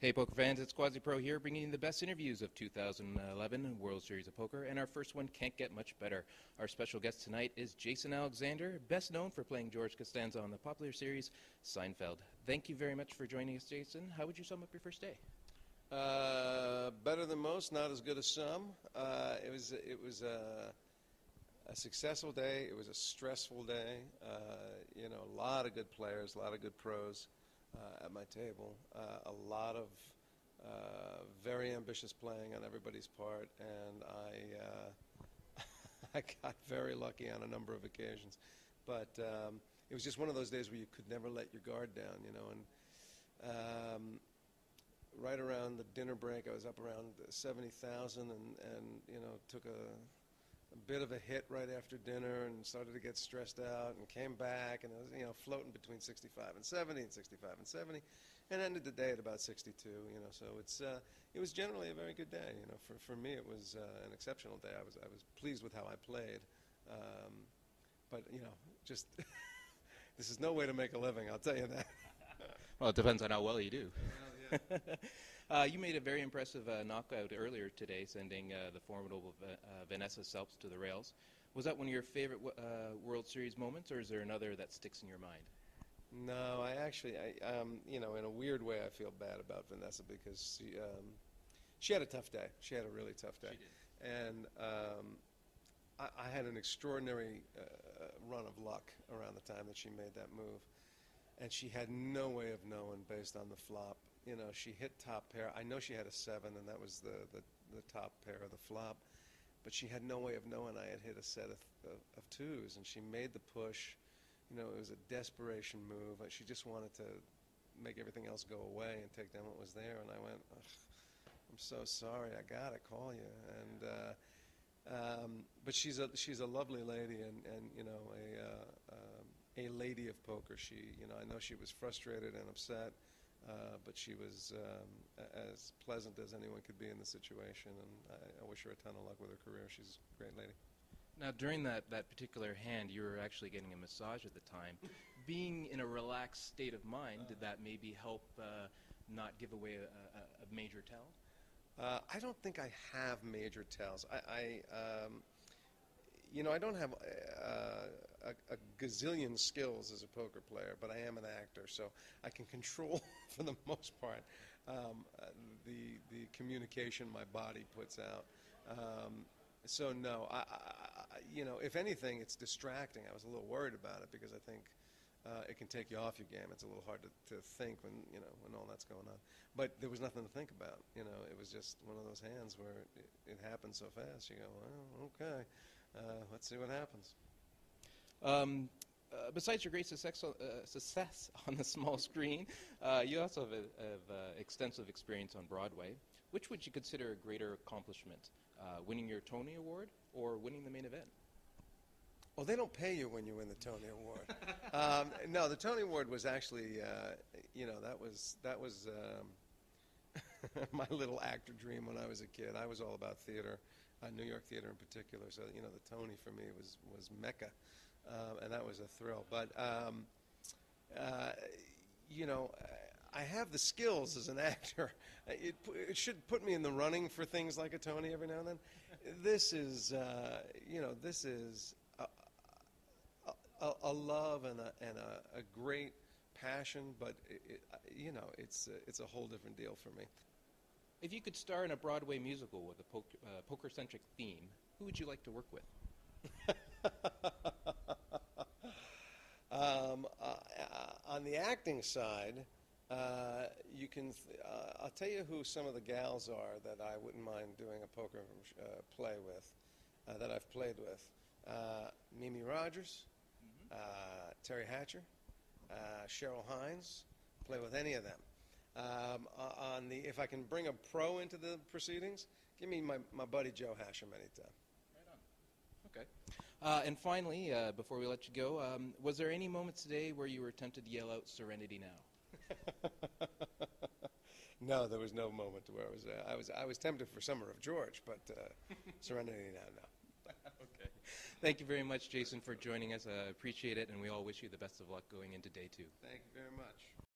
Hey poker fans, it's Quasi Pro here bringing you the best interviews of 2011 World Series of Poker, and our first one can't get much better. Our special guest tonight is Jason Alexander, best known for playing George Costanza on the popular series Seinfeld. Thank you very much for joining us, Jason. How would you sum up your first day? Better than most, not as good as some. It was a successful day. It was a stressful day. A lot of good players, a lot of good pros at my table. A lot of very ambitious playing on everybody's part, and I got very lucky on a number of occasions. But it was just one of those days where you could never let your guard down, and right around the dinner break, I was up around 70,000, and took a bit of a hit right after dinner, and started to get stressed out, and came back, and I was floating between 65 and 70, and 65 and 70, and ended the day at about 62. So it was generally a very good day. For me, it was an exceptional day. I was pleased with how I played, but just this is no way to make a living, I'll tell you that. Well, it depends on how well you do. Well, yeah. You made a very impressive knockout earlier today, sending the formidable Vanessa Selps to the rails. Was that one of your favorite World Series moments, or is there another that sticks in your mind? No, I actually, in a weird way, I feel bad about Vanessa because she had a tough day. She had a really tough day. She did. And I had an extraordinary run of luck around the time that she made that move. And she had no way of knowing based on the flop. She hit top pair. I know she had a 7, and that was the top pair of the flop. But she had no way of knowing I had hit a set of 2s, and she made the push. It was a desperation move. She just wanted to make everything else go away and take down what was there. And I went, I'm so sorry. I gotta call you. And but she's a lovely lady, and a lady of poker. I know she was frustrated and upset, but she was as pleasant as anyone could be in the situation, and I wish her a ton of luck with her career. She's a great lady. Now, during that particular hand, you were actually getting a massage at the time. Being in a relaxed state of mind, did that maybe help not give away a major tell? I don't think I have major tells. I don't have a gazillion skills as a poker player, but I am an actor, so I can control, for the most part, the communication my body puts out. So no, if anything, it's distracting. I was a little worried about it because I think it can take you off your game. It's a little hard to think when all that's going on. But there was nothing to think about. It was just one of those hands where it happened so fast. You go, well, okay. Let's see what happens. Besides your great success on the small screen, you also have extensive experience on Broadway. Which would you consider a greater accomplishment, winning your Tony Award or winning the main event? Well, they don't pay you when you win the Tony Award. No, the Tony Award was actually, that was my little actor dream when I was a kid. I was all about theater. New York theater in particular, so the Tony for me was Mecca, and that was a thrill. But I have the skills as an actor. It should put me in the running for things like a Tony every now and then. This is this is a love and a great passion, but it's a whole different deal for me. If you could star in a Broadway musical with a poker-centric theme, who would you like to work with? On the acting side, you can. I'll tell you who some of the gals are that I wouldn't mind doing a poker play with, that I've played with. Mimi Rogers, Terry Hatcher, Cheryl Hines. Play with any of them. If I can bring a pro into the proceedings, give me my buddy Joe Hashem anytime. Right on. Okay. And finally, before we let you go, was there any moments today where you were tempted to yell out "Serenity now"? No, there was no moment where I was tempted for Summer of George, but Serenity now, no. Okay. Thank you very much, Jason, for joining us. I appreciate it, and we all wish you the best of luck going into day 2. Thank you very much.